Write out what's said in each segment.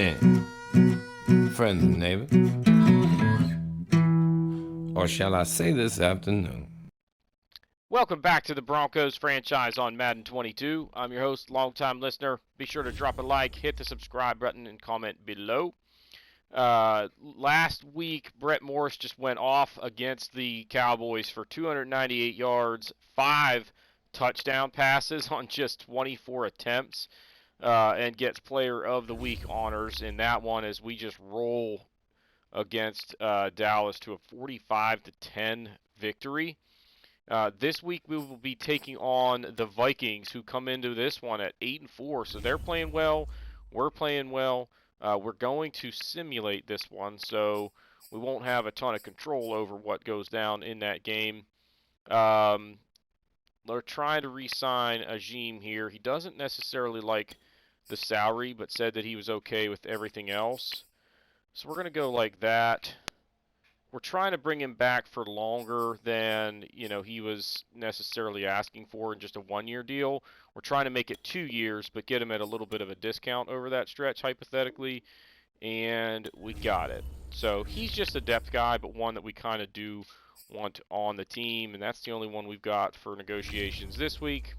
evening, friends and neighbors. Or shall I say this afternoon? Welcome back to the Broncos franchise on Madden 22. I'm your host, longtime listener. Be sure to drop a like, hit the subscribe button, and comment below. Last week, Brett Morris just went off against the Cowboys for 298 yards, 5 touchdown passes on just 24 attempts, and gets Player of the Week honors in that one as we just roll against Dallas to a 45-10 victory. This week we will be taking on the Vikings, who come into this one at 8-4. So they're playing well. We're playing well. We're going to simulate this one, so we won't have a ton of control over what goes down in that game. They're trying to re-sign Ajim here. He doesn't necessarily like the salary, but said that he was okay with everything else. So we're going to go like that. We're trying to bring him back for longer than, he was necessarily asking for in just a one-year deal. We're trying to make it 2 years, but get him at a little bit of a discount over that stretch, hypothetically, and we got it. So he's just a depth guy, but one that we kind of do want on the team, and that's the only one we've got for negotiations this week.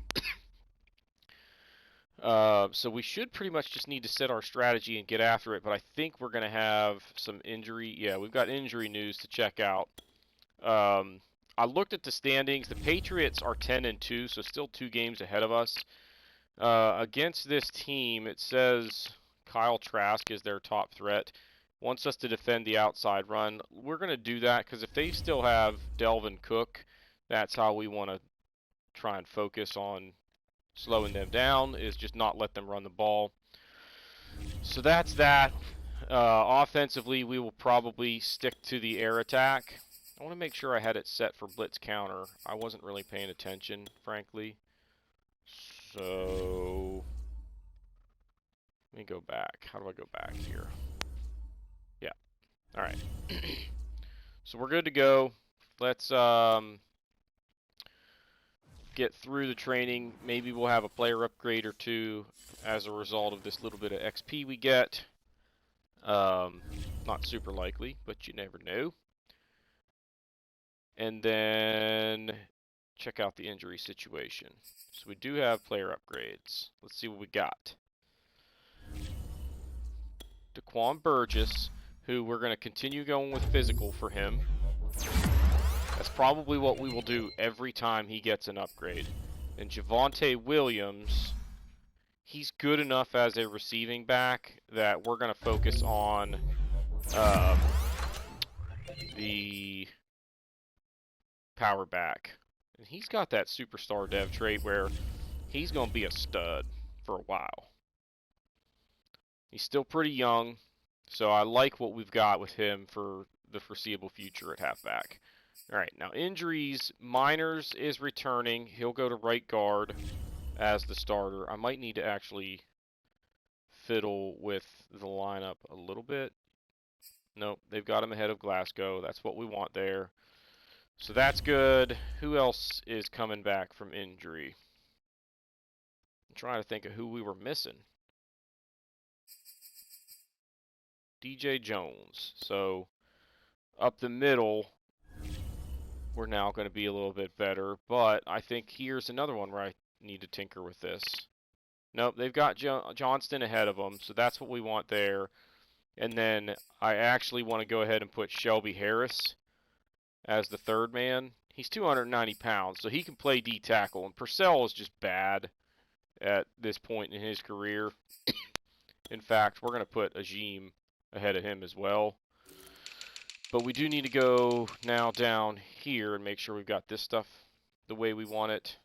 So we should pretty much just need to set our strategy and get after it, but I think we're going to have some injury. Yeah, we've got injury news to check out. I looked at the standings. The Patriots are 10-2, so still 2 games ahead of us. Against this team, it says Kyle Trask is their top threat. Wants us to defend the outside run. We're going to do that because if they still have Delvin Cook, that's how we want to try and focus on slowing them down, is just not let them run the ball. So that's that. Offensively, we will probably stick to the air attack. I want to make sure I had it set for blitz counter. I wasn't really paying attention, frankly. So let me go back. How do I go back here? Yeah. All right. So we're good to go. Let's get through the training. Maybe we'll have a player upgrade or two as a result of this little bit of XP we get. Not super likely, but you never know. And then check out the injury situation. So we do have player upgrades. Let's see what we got. Daquan Burgess, who we're going to continue going with physical for him. That's probably what we will do every time he gets an upgrade. And Javonte Williams, he's good enough as a receiving back that we're going to focus on the power back. And he's got that superstar dev trait where he's going to be a stud for a while. He's still pretty young, so I like what we've got with him for the foreseeable future at halfback. All right, now injuries. Miners is returning. He'll go to right guard as the starter. I might need to actually fiddle with the lineup a little bit. Nope, they've got him ahead of Glasgow. That's what we want there. So that's good. Who else is coming back from injury? I'm trying to think of who we were missing. DJ Jones. So up the middle, we're now going to be a little bit better. But I think here's another one where I need to tinker with this. Nope, they've got Johnston ahead of them, so that's what we want there. And then I actually want to go ahead and put Shelby Harris as the third man. He's 290 pounds, so he can play D tackle. And Purcell is just bad at this point in his career. In fact, we're going to put Ajim ahead of him as well. But we do need to go now down here and make sure we've got this stuff the way we want it.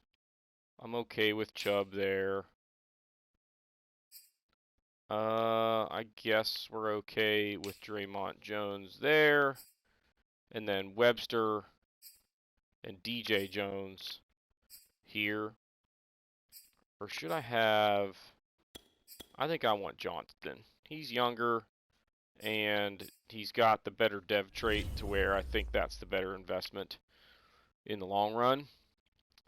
I'm okay with Chubb there. I guess we're okay with Draymond Jones there. And then Webster and DJ Jones here. Or should I have... I think I want Johnston. He's younger, and he's got the better dev trait to where I think that's the better investment in the long run,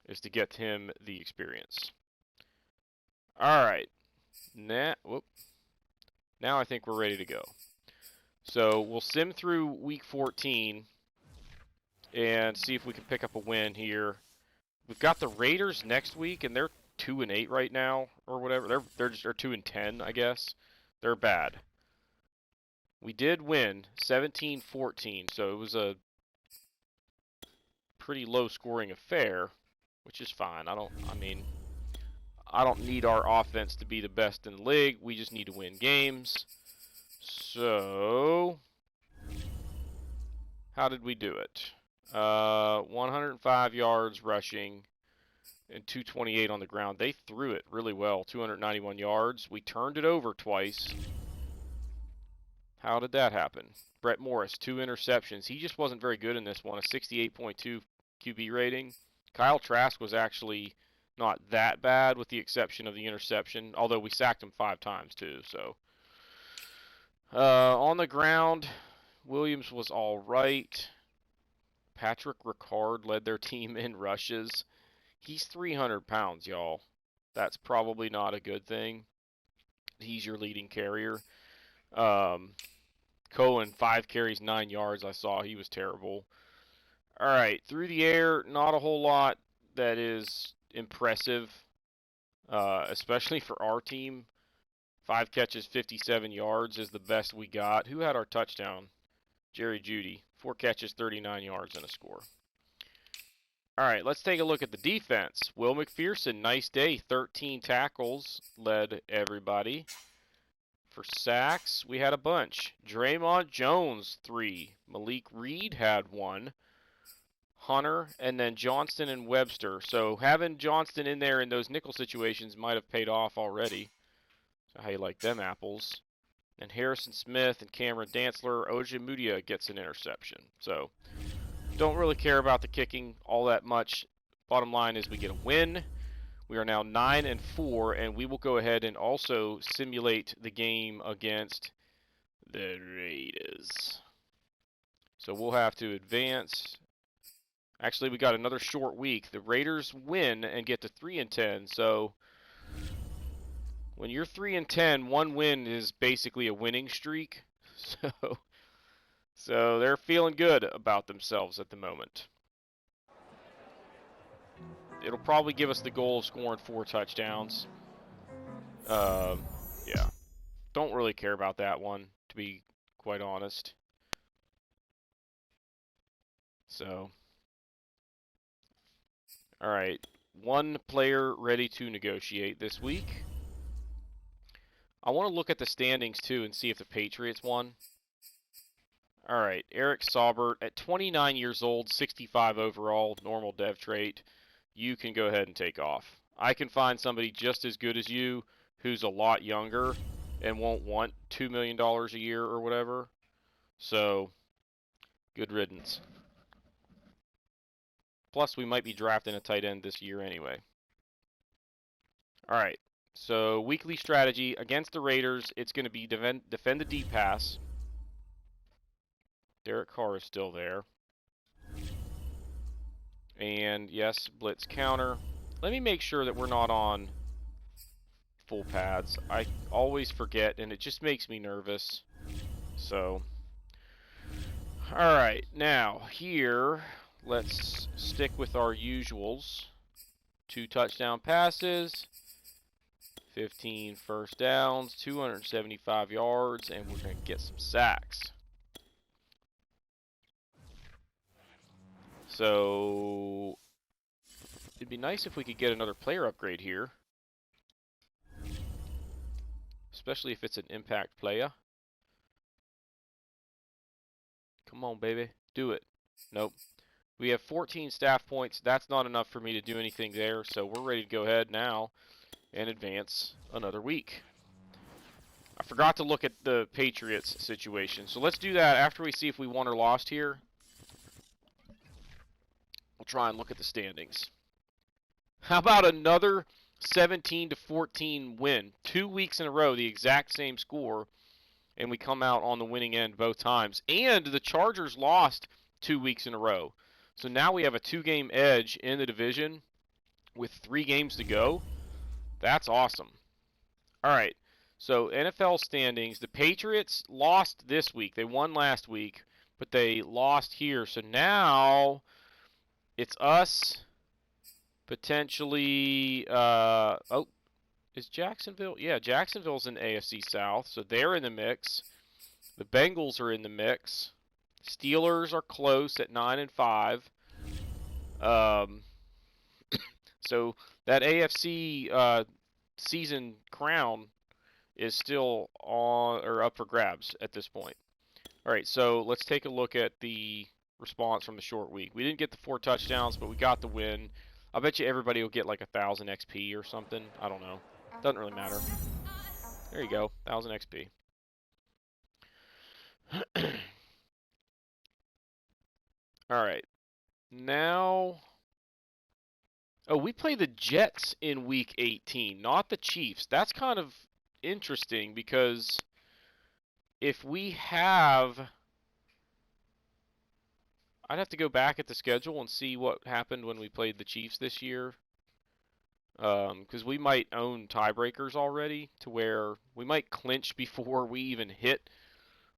is to get him the experience. All right. Now I think we're ready to go. So we'll sim through week 14 and see if we can pick up a win here. We've got the Raiders next week, and they're 2-8 right now, or whatever. They're 2-10, I guess. They're bad. We did win 17-14, so it was a pretty low-scoring affair, which is fine. I don't need our offense to be the best in the league. We just need to win games. So, how did we do it? 105 yards rushing and 228 on the ground. They threw it really well, 291 yards. We turned it over twice. How did that happen? Brett Morris, 2 interceptions. He just wasn't very good in this one, a 68.2 QB rating. Kyle Trask was actually not that bad with the exception of the interception, although we sacked him 5 times too. So on the ground, Williams was all right. Patrick Ricard led their team in rushes. He's 300 pounds, y'all. That's probably not a good thing. He's your leading carrier. Cohen, 5 carries, 9 yards. I saw he was terrible. All right, through the air, not a whole lot that is impressive, especially for our team. 5 catches, 57 yards is the best we got. Who had our touchdown? Jerry Jeudy. 4 catches, 39 yards, and a score. All right, let's take a look at the defense. Will McPherson, nice day, 13 tackles, led everybody. For sacks, we had a bunch. Draymond Jones, 3. Malik Reed had 1. Hunter, and then Johnston and Webster. So having Johnston in there in those nickel situations might have paid off already. So how you like them apples. And Harrison Smith and Cameron Dantzler. Oje Mudia gets an interception. So don't really care about the kicking all that much. Bottom line is we get a win. We are now 9-4, and we will go ahead and also simulate the game against the Raiders. So we'll have to advance. Actually, we got another short week. The Raiders win and get to 3-10. So when you're 3-10, 1 win is basically a winning streak. So they're feeling good about themselves at the moment. It'll probably give us the goal of scoring 4 touchdowns. Yeah. Don't really care about that one, to be quite honest. So, all right. 1 player ready to negotiate this week. I want to look at the standings, too, and see if the Patriots won. All right. Eric Saubert, at 29 years old, 65 overall, normal dev trait. You can go ahead and take off. I can find somebody just as good as you who's a lot younger and won't want $2 million a year or whatever. So, good riddance. Plus, we might be drafting a tight end this year anyway. All right. So, weekly strategy against the Raiders, it's going to be defend the deep pass. Derek Carr is still there. And yes, blitz counter. Let me make sure that we're not on full pads. I always forget, and it just makes me nervous. So, all right, now here, let's stick with our usuals. 2 touchdown passes, 15 first downs, 275 yards, and we're going to get some sacks. So, it'd be nice if we could get another player upgrade here. Especially if it's an impact player. Come on, baby. Do it. Nope. We have 14 staff points. That's not enough for me to do anything there, so we're ready to go ahead now and advance another week. I forgot to look at the Patriots situation, so let's do that after we see if we won or lost here. We'll try and look at the standings. How about another 17-14 win? 2 weeks in a row, the exact same score, and we come out on the winning end both times. And the Chargers lost 2 weeks in a row. So now we have a 2-game edge in the division with 3 games to go. That's awesome. All right, So NFL standings, the Patriots lost this week. They won last week, but they lost here. So now it's us, potentially. Oh, is Jacksonville? Yeah, Jacksonville's in AFC South, so they're in the mix. The Bengals are in the mix. Steelers are close at 9-5. So that AFC season crown is still on or up for grabs at this point. All right, so let's take a look at the response from the short week. We didn't get the 4 touchdowns, but we got the win. I bet you everybody will get like 1,000 XP or something. I don't know. Doesn't really matter. There you go, 1,000 XP. All right, now. Oh, we play the Jets in Week 18, not the Chiefs. That's kind of interesting because if we have, I'd have to go back at the schedule and see what happened when we played the Chiefs this year. Because we might own tiebreakers already to where we might clinch before we even hit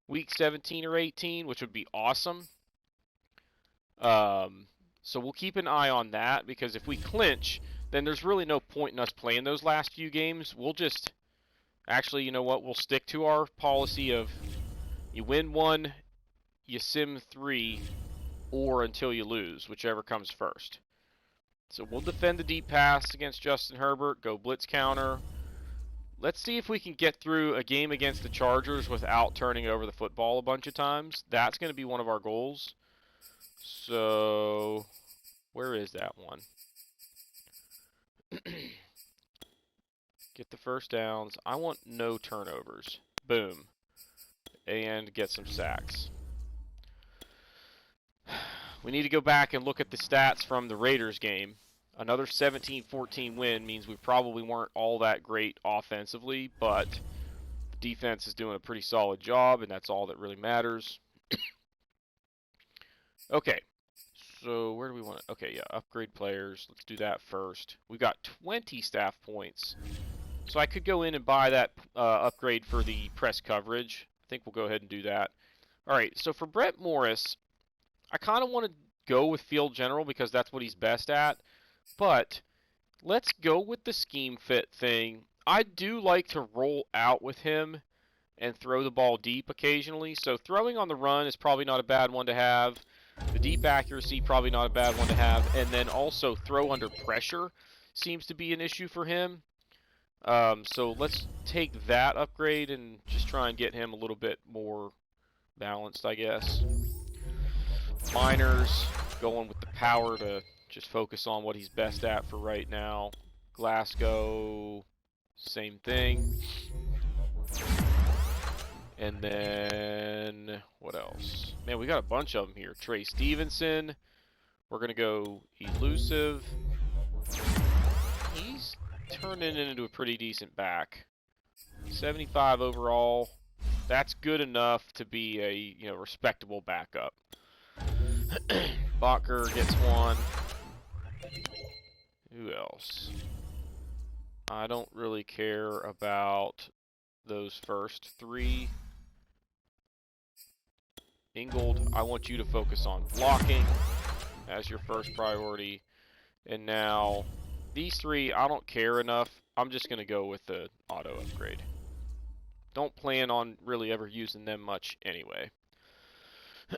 Week 17 or 18, which would be awesome. So we'll keep an eye on that because if we clinch, then there's really no point in us playing those last few games. We'll just, actually, you know what? We'll stick to our policy of you win 1, you sim 3, or until you lose, whichever comes first. So we'll defend the deep pass against Justin Herbert, go blitz counter. Let's see if we can get through a game against the Chargers without turning over the football a bunch of times. That's going to be one of our goals. So, where is that one? Get the first downs. I want no turnovers. Boom. And get some sacks. We need to go back and look at the stats from the Raiders game. Another 17-14 win means we probably weren't all that great offensively, but the defense is doing a pretty solid job, and that's all that really matters. Okay, so where do we want to... Okay, yeah, upgrade players. Let's do that first. We got 20 staff points, so I could go in and buy that upgrade for the press coverage. I think we'll go ahead and do that. All right, so for Brett Morris, I kind of want to go with field general because that's what he's best at. But let's go with the scheme fit thing. I do like to roll out with him and throw the ball deep occasionally. So throwing on the run is probably not a bad one to have. The deep accuracy, probably not a bad one to have. And then also throw under pressure seems to be an issue for him. So let's take that upgrade and just try and get him a little bit more balanced, I guess. Miners, going with the power to just focus on what he's best at for right now. Glasgow, same thing. And then, what else? Man, we got a bunch of them here. Trey Stevenson. We're going to go elusive. He's turning into a pretty decent back. 75 overall. That's good enough to be a respectable backup. Bacher gets one. Who else? I don't really care about those first 3. Ingold, I want you to focus on blocking as your first priority. And now, these 3, I don't care enough. I'm just going to go with the auto upgrade. Don't plan on really ever using them much anyway.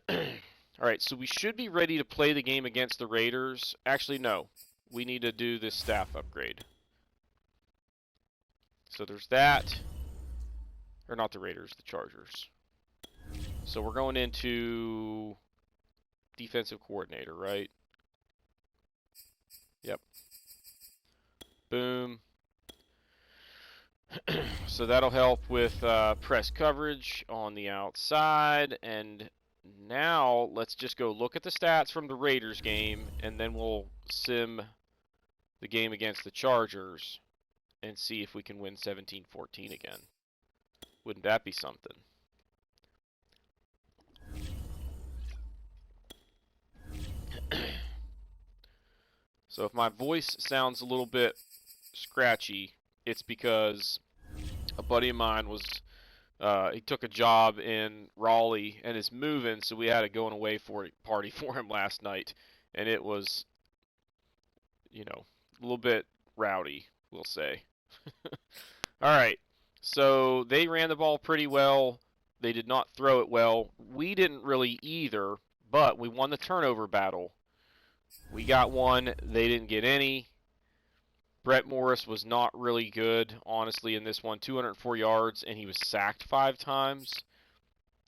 Alright, so we should be ready to play the game against the Raiders. Actually, no. We need to do this staff upgrade. So there's that. Or not the Raiders, the Chargers. So we're going into defensive coordinator, right? Yep. Boom. So that'll help with press coverage on the outside. And now let's just go look at the stats from the Raiders game, and then we'll sim the game against the Chargers and see if we can win 17-14 again. Wouldn't that be something? So if my voice sounds a little bit scratchy, it's because A buddy of mine was he took a job in Raleigh and is moving, so we had a going away party for him last night, and it was, a little bit rowdy, we'll say. All right, so they ran the ball pretty well. They did not throw it well. We didn't really either, but we won the turnover battle. We got one. They didn't get any. Brett Morris was not really good, honestly, in this one. 204 yards, and he was sacked 5 times.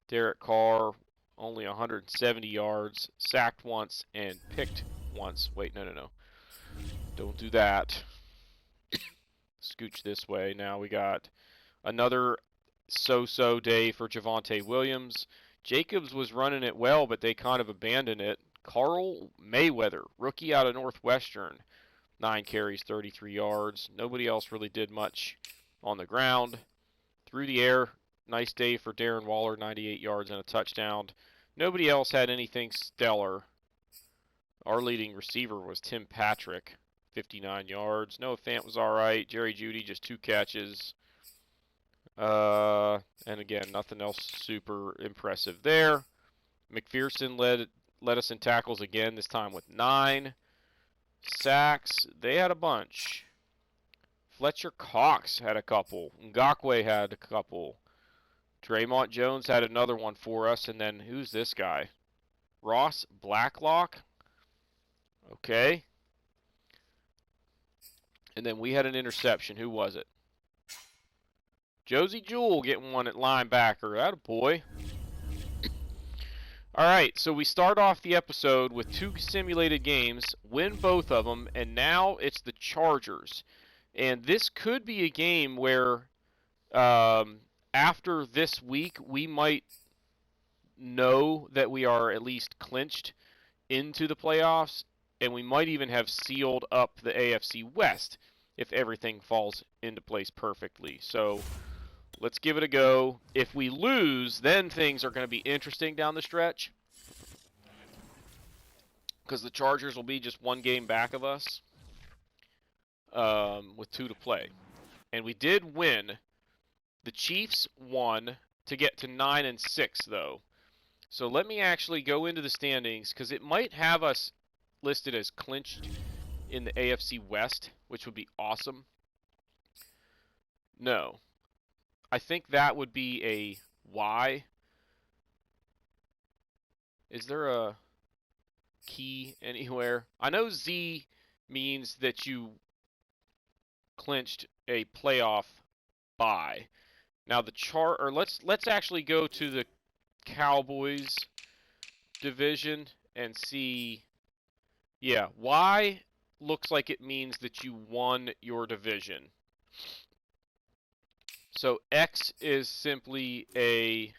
Derek Carr, only 170 yards, sacked once, and picked once. Wait, no. Don't do that. Scooch this way. Now we got another so-so day for Javonte Williams. Jacobs was running it well, but they kind of abandoned it. Carl Mayweather, rookie out of Northwestern. 9 carries, 33 yards. Nobody else really did much on the ground. Through the air, nice day for Darren Waller, 98 yards and a touchdown. Nobody else had anything stellar. Our leading receiver was Tim Patrick, 59 yards. Noah Fant was all right. Jerry Jeudy, just 2 catches. And again, nothing else super impressive there. McPherson led us in tackles again, this time with 9. Sacks, they had a bunch. Fletcher Cox had a couple. Ngakwe had a couple. Draymond Jones had another one for us. And then, who's this guy? Ross Blacklock? Okay. And then we had an interception. Who was it? Josie Jewell getting one at linebacker. That a boy. All right, so we start off the episode with 2 simulated games, win both of them, and now it's the Chargers. And this could be a game where after this week, we might know that we are at least clinched into the playoffs, and we might even have sealed up the AFC West if everything falls into place perfectly. So let's give it a go. If we lose, then things are going to be interesting down the stretch, because the Chargers will be just 1 game back of us with 2 to play. And we did win. The Chiefs won to get to 9-6, though. So let me actually go into the standings, because it might have us listed as clinched in the AFC West, which would be awesome. No. I think that would be a Y. Is there a key anywhere? I know Z means that you clinched a playoff bye. Now let's actually go to the Cowboys division and see. Yeah, Y looks like it means that you won your division. So X is simply a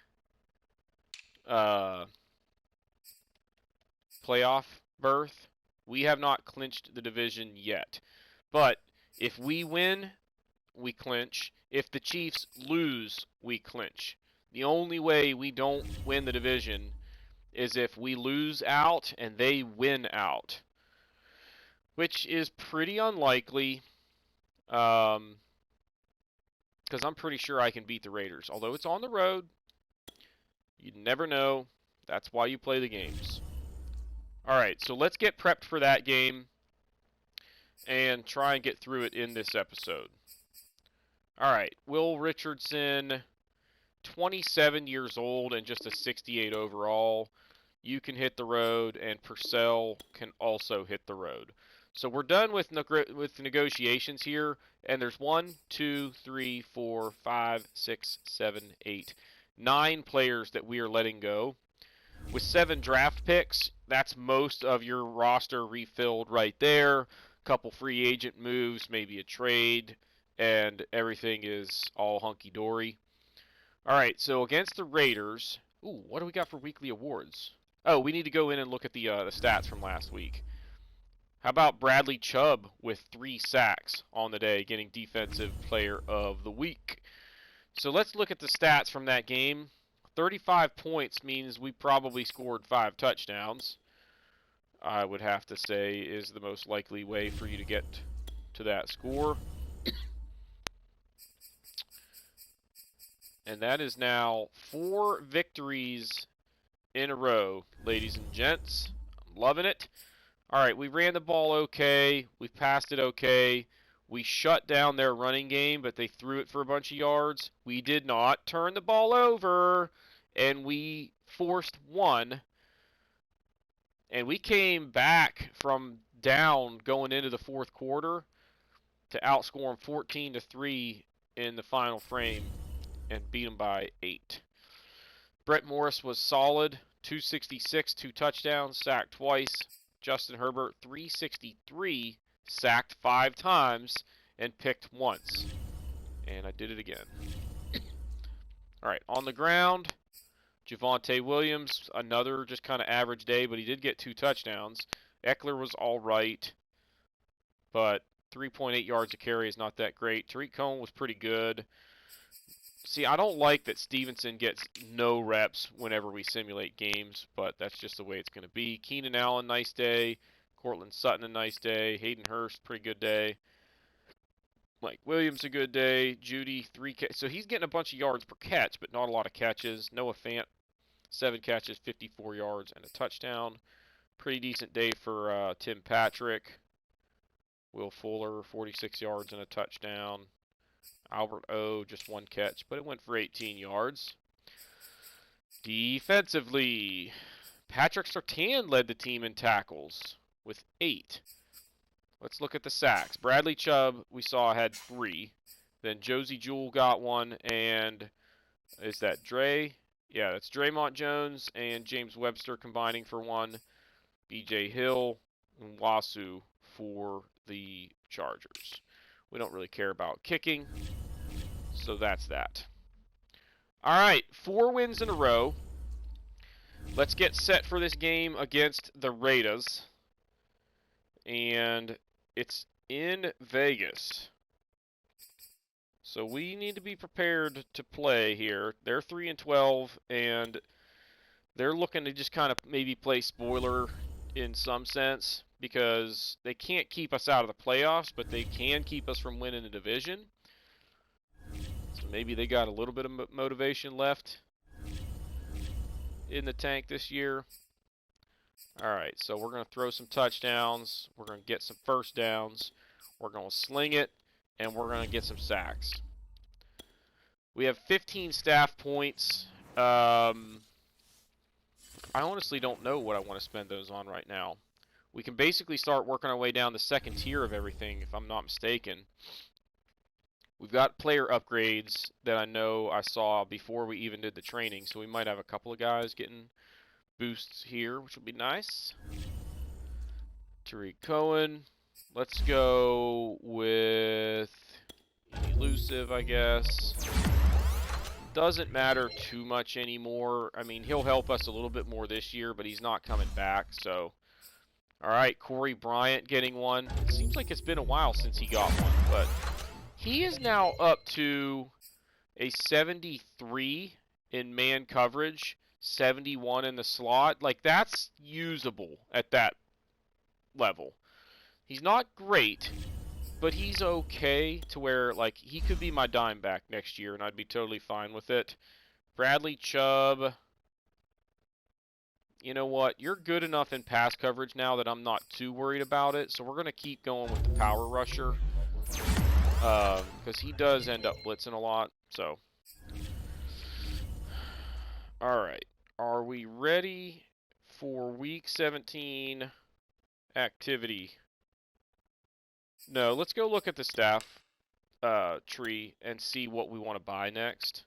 playoff berth. We have not clinched the division yet. But if we win, we clinch. If the Chiefs lose, we clinch. The only way we don't win the division is if we lose out and they win out, which is pretty unlikely, because I'm pretty sure I can beat the Raiders. Although it's on the road, you never know. That's why you play the games. All right, so let's get prepped for that game and try and get through it in this episode. All right, Will Richardson, 27 years old and just a 68 overall. You can hit the road, and Purcell can also hit the road. So we're done with negotiations here, and there's 1, 2, 3, 4, 5, 6, 7, 8, 9 players that we are letting go. With 7 draft picks, that's most of your roster refilled right there. Couple free agent moves, maybe a trade, and everything is all hunky-dory. All right, so against the Raiders, ooh, what do we got for weekly awards? Oh, we need to go in and look at the stats from last week. How about Bradley Chubb with 3 sacks on the day, getting Defensive Player of the Week? So let's look at the stats from that game. 35 points means we probably scored 5 touchdowns. I would have to say is the most likely way for you to get to that score. And that is now 4 victories in a row, ladies and gents. I'm loving it. All right, we ran the ball okay. We passed it okay. We shut down their running game, but they threw it for a bunch of yards. We did not turn the ball over, and we forced 1. And we came back from down going into the 4th quarter to outscore them 14-3 in the final frame and beat them by 8. Brett Morris was solid, 266, 2 touchdowns, sacked twice. Justin Herbert, 363, sacked 5 times, and picked once. And I did it again. All right, on the ground, Javonte Williams, another just kind of average day, but he did get 2 touchdowns. Eckler was all right, but 3.8 yards a carry is not that great. Tariq Cohen was pretty good. See, I don't like that Stevenson gets no reps whenever we simulate games, but that's just the way it's going to be. Keenan Allen, nice day. Cortland Sutton, a nice day. Hayden Hurst, pretty good day. Mike Williams, a good day. Judy, 3 catches. So he's getting a bunch of yards per catch, but not a lot of catches. Noah Fant, 7 catches, 54 yards, and a touchdown. Pretty decent day for Tim Patrick. Will Fuller, 46 yards and a touchdown. Albert O, just 1 catch, but it went for 18 yards. Defensively, Patrick Surtain led the team in tackles with 8. Let's look at the sacks. Bradley Chubb, we saw, had 3. Then Josie Jewell got 1, and is that Dre? Yeah, that's Draymond Jones and James Webster combining for 1. B.J. Hill and Wasu for the Chargers. We don't really care about kicking, so that's that. All right, 4 wins in a row. Let's get set for this game against the Raiders. And it's in Vegas. So we need to be prepared to play here. They're 3-12, and they're looking to just kind of maybe play spoiler in some sense, because they can't keep us out of the playoffs, but they can keep us from winning the division. So maybe they got a little bit of motivation left in the tank this year. All right, so we're going to throw some touchdowns. We're going to get some first downs. We're going to sling it, and we're going to get some sacks. We have 15 staff points. I honestly don't know what I want to spend those on right now. We can basically start working our way down the second tier of everything, if I'm not mistaken. We've got player upgrades that I know I saw before we even did the training, so we might have a couple of guys getting boosts here, which will be nice. Tariq Cohen. Let's go with elusive, I guess. Doesn't matter too much anymore. I mean, he'll help us a little bit more this year, but he's not coming back, so. All right, Corey Bryant getting 1. It seems like it's been a while since he got 1, but he is now up to a 73 in man coverage, 71 in the slot. Like, that's usable at that level. He's not great, but he's okay to where, like, he could be my dime back next year, and I'd be totally fine with it. Bradley Chubb. You know what? You're good enough in pass coverage now that I'm not too worried about it, so we're going to keep going with the power rusher. Because he does end up blitzing a lot, so. All right. Are we ready for Week 17 activity? No, let's go look at the staff tree and see what we want to buy next.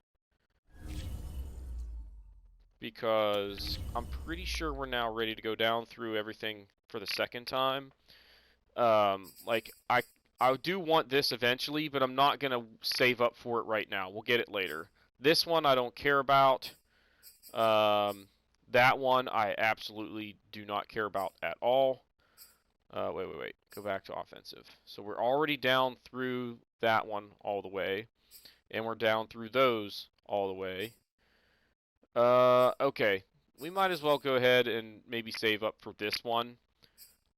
Because I'm pretty sure we're now ready to go down through everything for the second time. Like, I do want this eventually, but I'm not going to save up for it right now. We'll get it later. This one I don't care about. That one I absolutely do not care about at all. Wait. Go back to offensive. So we're already down through that one all the way. And we're down through those all the way. Okay. We might as well go ahead and maybe save up for this one.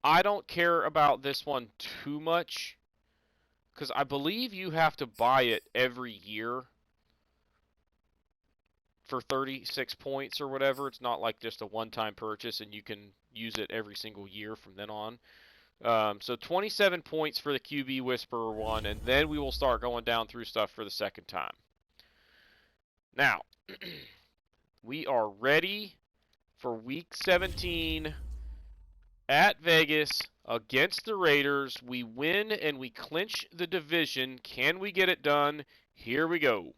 I don't care about this one too much, because I believe you have to buy it every year. for 36 points or whatever. It's not like just a one-time purchase and you can use it every single year from then on. So 27 points for the QB Whisperer one, and then we will start going down through stuff for the second time. Now, we are ready for Week 17 at Vegas against the Raiders. We win and we clinch the division. Can we get it done? Here we go.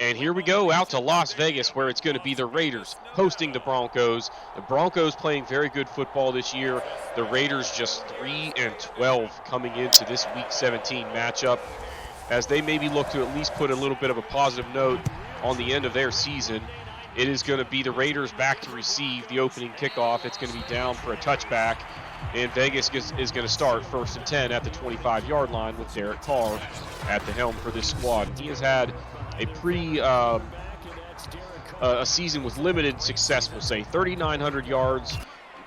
And here we go out to Las Vegas, where it's going to be the Raiders hosting the Broncos. The Broncos playing very good football this year. The Raiders just 3-12 coming into this Week 17 matchup, as they maybe look to at least put a little bit of a positive note on the end of their season. It is going to be the Raiders back to receive the opening kickoff. It's going to be down for a touchback, and Vegas is going to start 1st and 10 at the 25-yard line with Derek Carr at the helm for this squad. He has had a a season with limited success, we'll say. 3,900 yards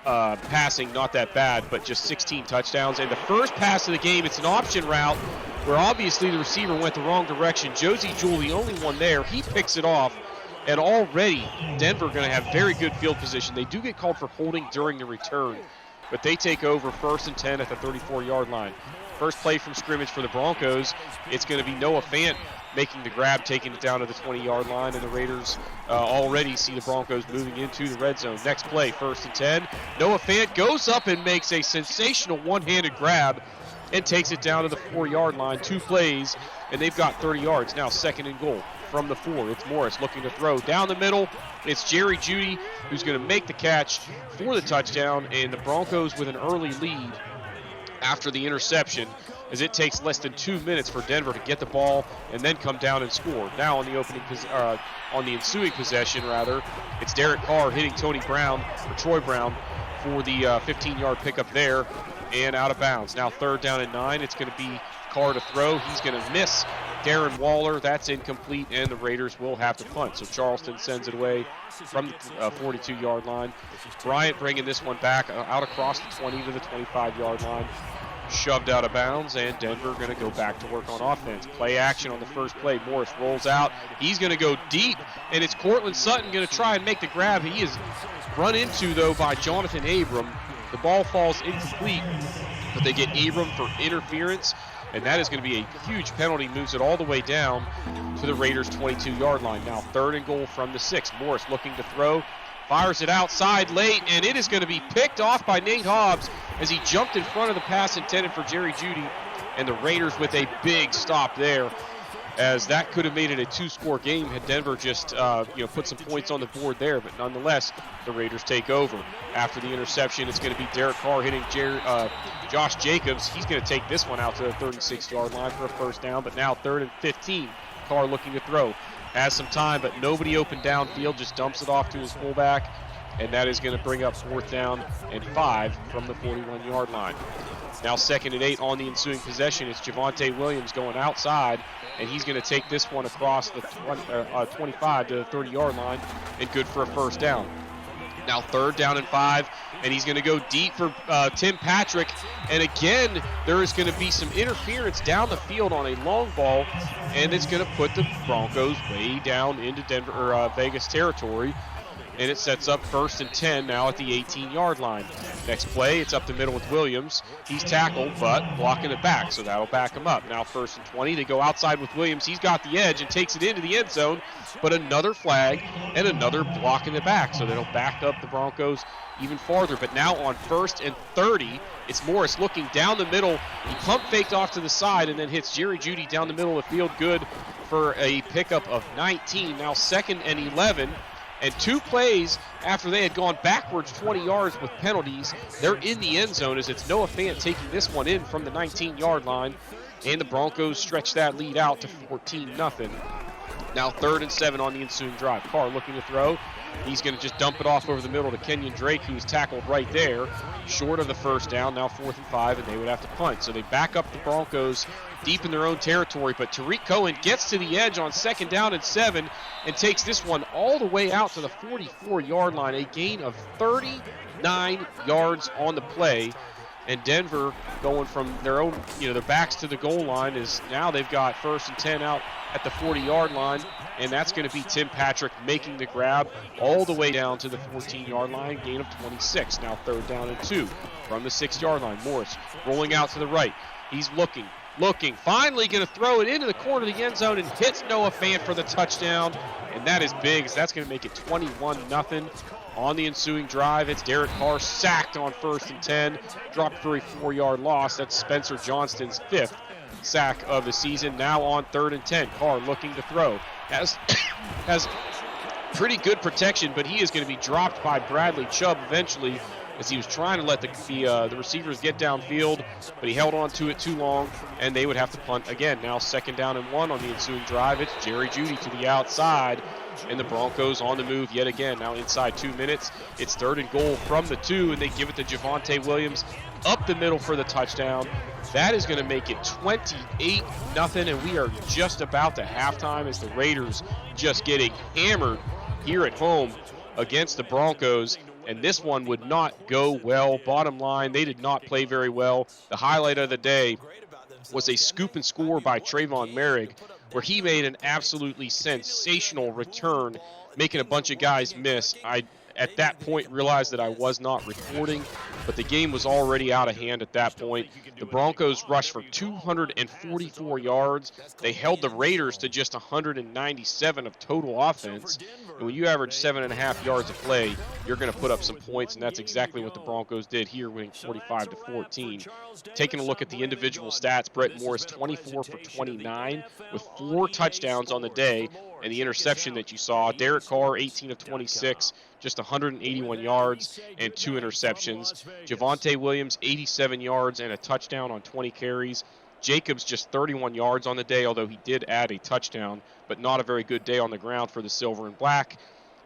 passing, not that bad, but just 16 touchdowns. And the first pass of the game, it's an option route where obviously the receiver went the wrong direction. Josie Jewell, the only one there, he picks it off. And already Denver going to have very good field position. They do get called for holding during the return, but they take over 1st and 10 at the 34-yard line. First play from scrimmage for the Broncos, it's going to be Noah Fant making the grab, taking it down to the 20-yard line, and the Raiders already see the Broncos moving into the red zone. Next play, 1st and 10. Noah Fant goes up and makes a sensational one-handed grab and takes it down to the 4-yard line. 2 plays, and they've got 30 yards. Now 2nd and goal from the 4. It's Morris looking to throw. Down the middle, it's Jerry Jeudy who's going to make the catch for the touchdown, and the Broncos with an early lead after the interception, as it takes less than 2 minutes for Denver to get the ball and then come down and score. Now on the ensuing possession, it's Derek Carr hitting Troy Brown for the 15-yard pickup there and out of bounds. Now 3rd down and 9. It's going to be Carr to throw. He's going to miss Darren Waller. That's incomplete, and the Raiders will have to punt. So Charleston sends it away from the 42-yard line. Bryant bringing this one back out across the 20 to the 25-yard line. Shoved out of bounds, and Denver going to go back to work on offense. Play action on the first play. Morris rolls out. He's going to go deep, and it's Cortland Sutton going to try and make the grab. He is run into, though, by Jonathan Abram. The ball falls incomplete, but they get Abram for interference, and that is going to be a huge penalty. Moves it all the way down to the Raiders' 22-yard line. Now 3rd and goal from the 6. Morris looking to throw. Fires it outside late, and it is going to be picked off by Nate Hobbs as he jumped in front of the pass intended for Jerry Jeudy, and the Raiders with a big stop there, as that could have made it a 2-score game had Denver just put some points on the board there. But nonetheless, the Raiders take over. After the interception, it's going to be Derek Carr hitting Josh Jacobs. He's going to take this one out to the 36-yard line for a 1st down, but now 3rd and 15. Carr looking to throw. Has some time, but nobody open downfield, just dumps it off to his fullback, and that is going to bring up 4th down and 5 from the 41-yard line. Now 2nd and 8 on the ensuing possession. It's Javonte Williams going outside, and he's going to take this one across the 25 to the 30-yard line, and good for a 1st down. Now 3rd down and 5, and he's going to go deep for Tim Patrick. And again, there is going to be some interference down the field on a long ball, and it's going to put the Broncos way down into Vegas territory. And it sets up 1st and 10 now at the 18-yard line. Next play, it's up the middle with Williams. He's tackled, but blocking it back, so that'll back him up. Now 1st and 20. They go outside with Williams. He's got the edge and takes it into the end zone, but another flag and another block in the back, so that'll back up the Broncos even farther. But now on 1st and 30, it's Morris looking down the middle. He pump faked off to the side and then hits Jerry Jeudy down the middle of the field, good for a pickup of 19. Now 2nd and 11. And 2 plays after they had gone backwards 20 yards with penalties, they're in the end zone as it's Noah Fant taking this one in from the 19-yard line. And the Broncos stretch that lead out to 14-0. Now 3rd and 7 on the ensuing drive. Carr looking to throw. He's going to just dump it off over the middle to Kenyon Drake, who was tackled right there, short of the 1st down. Now 4th and 5, and they would have to punt. So they back up the Broncos deep in their own territory, but Tariq Cohen gets to the edge on 2nd down and 7 and takes this one all the way out to the 44-yard line, a gain of 39 yards on the play. And Denver going from their own, their backs to the goal line is now they've got 1st and 10 out at the 40-yard line, and that's going to be Tim Patrick making the grab all the way down to the 14-yard line, gain of 26. Now 3rd down and 2 from the 6-yard line. Morris rolling out to the right. He's looking, finally going to throw it into the corner of the end zone and hits Noah Fant for the touchdown, and that is big, so that's going to make it 21-0. On the ensuing drive, it's Derek Carr sacked on 1st and 10, dropped for a 4-yard loss. That's Spencer Johnston's 5th sack of the season. Now on 3rd and 10, Carr looking to throw. Has pretty good protection, but he is going to be dropped by Bradley Chubb eventually as he was trying to let the receivers get downfield, but he held on to it too long, and they would have to punt again. Now 2nd down and 1 on the ensuing drive. It's Jerry Jeudy to the outside, and the Broncos on the move yet again. Now inside 2 minutes, it's 3rd and goal from the 2, and they give it to Javonte Williams up the middle for the touchdown. That is going to make it 28-0, and we are just about to halftime as the Raiders just getting hammered here at home against the Broncos. And this one would not go well. Bottom line, they did not play very well. The highlight of the day was a scoop and score by Trayvon Merrick, where he made an absolutely sensational return, making a bunch of guys miss. I, at that point, realized that I was not recording, but the game was already out of hand at that point. The Broncos rushed for 244 yards. They held the Raiders to just 197 of total offense. And when you average 7.5 yards a play, you're going to put up some points, and that's exactly what the Broncos did here, winning 45-14. Taking a look at the individual stats, Brett Morris 24 for 29 with 4 touchdowns on the day, and the interception that you saw, Derek Carr 18 of 26, just 181 yards and 2 interceptions. Javonte Williams 87 yards and a touchdown on 20 carries. Jacobs just 31 yards on the day, although he did add a touchdown, but not a very good day on the ground for the Silver and Black.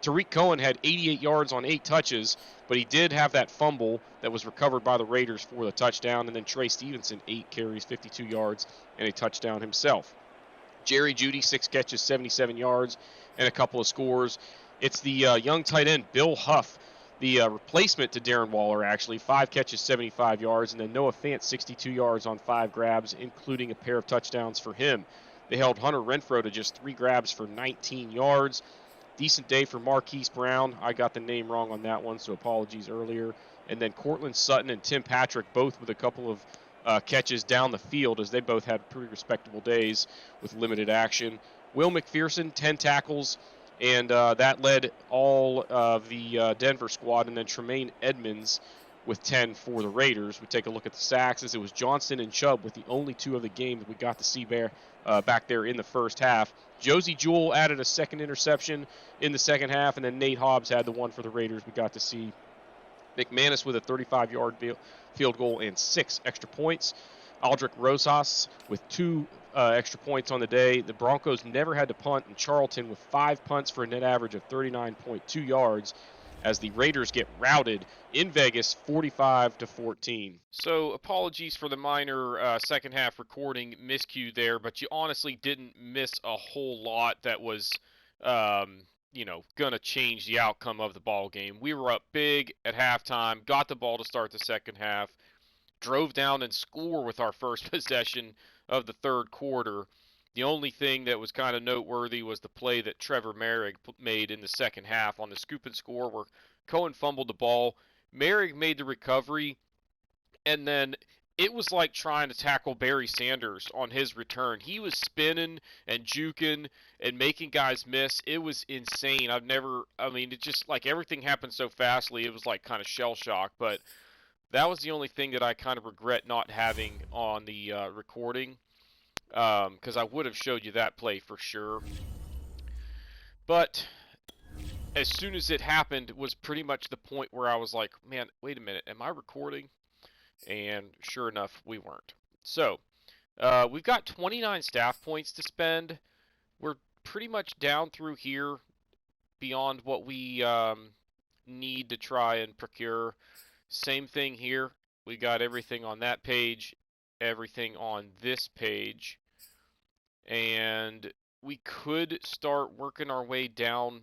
Tariq Cohen had 88 yards on 8 touches, but he did have that fumble that was recovered by the Raiders for the touchdown. And then Trey Stevenson, 8 carries, 52 yards, and a touchdown himself. Jerry Jeudy, 6 catches, 77 yards, and a couple of scores. It's the young tight end, Bill Huff, the replacement to Darren Waller, actually. 5 catches, 75 yards, and then Noah Fant, 62 yards on 5 grabs, including a pair of touchdowns for him. They held Hunter Renfrow to just 3 grabs for 19 yards. Decent day for Marquise Brown. I got the name wrong on that one, so apologies earlier. And then Cortland Sutton and Tim Patrick, both with a couple of catches down the field, as they both had pretty respectable days with limited action. Will McPherson, 10 tackles, and that led all of the Denver squad. And then Tremaine Edmonds with 10 for the Raiders. We take a look at the sacks, as it was Johnston and Chubb with the only 2 of the game that we got to see back there in the first half. Josie Jewell added a 2nd interception in the second half, and then Nate Hobbs had the one for the Raiders we got to see. McManus with a 35-yard field goal and 6 extra points. Aldrick Rosas with 2 extra points on the day. The Broncos never had to punt, and Charlton with 5 punts for a net average of 39.2 yards as the Raiders get routed in Vegas 45-14. So apologies for the minor second half recording miscue there, but you honestly didn't miss a whole lot that was going to change the outcome of the ball game. We were up big at halftime, got the ball to start the second half, drove down and score with our first possession of the third quarter. The only thing that was kind of noteworthy was the play that Trevor Merrick made in the second half on the scoop and score where Cohen fumbled the ball. Merrick made the recovery, and then it was like trying to tackle Barry Sanders on his return. He was spinning and juking and making guys miss. It was insane. It just, like, everything happened so fastly, it was like kind of shell shock. But that was the only thing that I kind of regret not having on the recording, because I would have showed you that play for sure. But as soon as it happened was pretty much the point where I was like, man, wait a minute, am I recording? And sure enough, we weren't. So, we've got 29 staff points to spend. We're pretty much down through here beyond what we need to try and procure. Same thing here. We got everything on that page, everything on this page. And we could start working our way down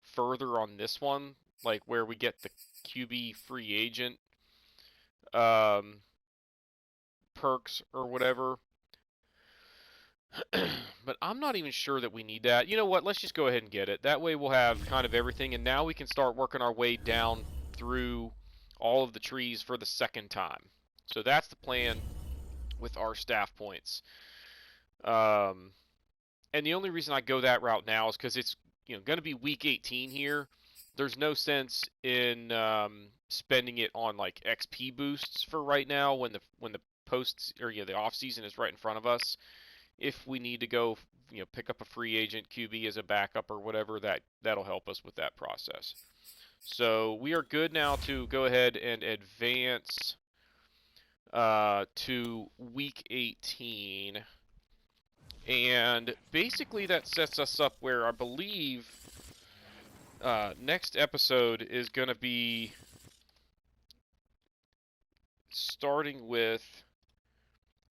further on this one, like where we get the QB free agent. perks or whatever. But I'm not even sure that we need that. You know what? Let's just go ahead and get it. That way we'll have kind of everything, and now we can start working our way down through all of the trees for the second time. So that's the plan with our staff points. And the only reason I go that route now is because it's going to be week 18 here. There's no sense in spending it on like XP boosts for right now when the posts or the off season is right in front of us. If we need to go, pick up a free agent QB as a backup or whatever, that'll help us with that process. So we are good now to go ahead and advance to week 18. And basically that sets us up where I believe next episode is going to be starting with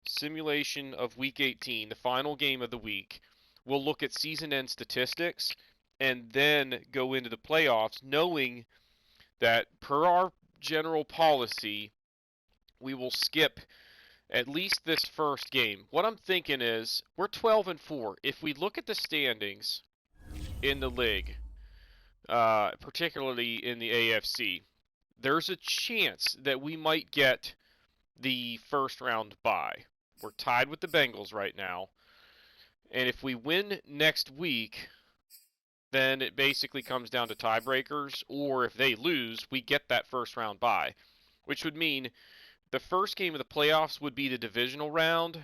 simulation of week 18, the final game of the week. We'll look at season end statistics and then go into the playoffs, knowing that per our general policy, we will skip at least this first game. What I'm thinking is we're 12-4. If we look at the standings in the league, particularly in the AFC, there's a chance that we might get the first round bye. We're tied with the Bengals right now. And if we win next week, then it basically comes down to tiebreakers. Or if they lose, we get that first round bye. Which would mean the first game of the playoffs would be the divisional round.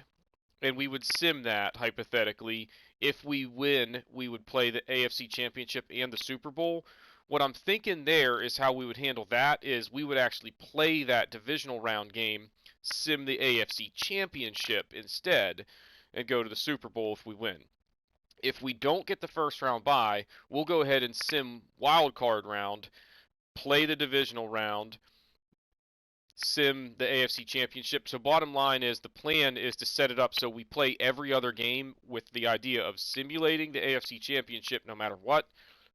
And we would sim that, hypothetically. If we win, we would play the AFC Championship and the Super Bowl. What I'm thinking there is how we would handle that is we would actually play that divisional round game, sim the AFC Championship instead, and go to the Super Bowl if we win. If we don't get the first round bye, we'll go ahead and sim wild card round, play the divisional round, sim the AFC Championship. So bottom line is the plan is to set it up so we play every other game with the idea of simulating the AFC Championship no matter what,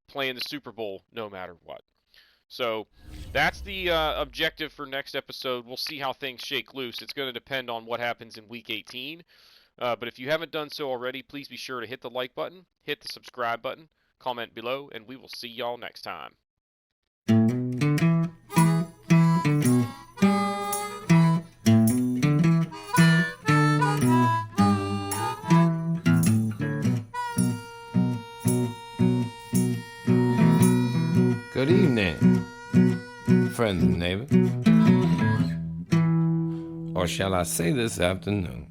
playing the Super Bowl no matter what. So that's the objective for next episode. We'll see how things shake loose. It's going to depend on what happens in week 18. But if you haven't done so already, please be sure to hit the like button, hit the subscribe button, comment below, and we will see y'all next time. Good evening, friends and neighbors. Or shall I say this afternoon?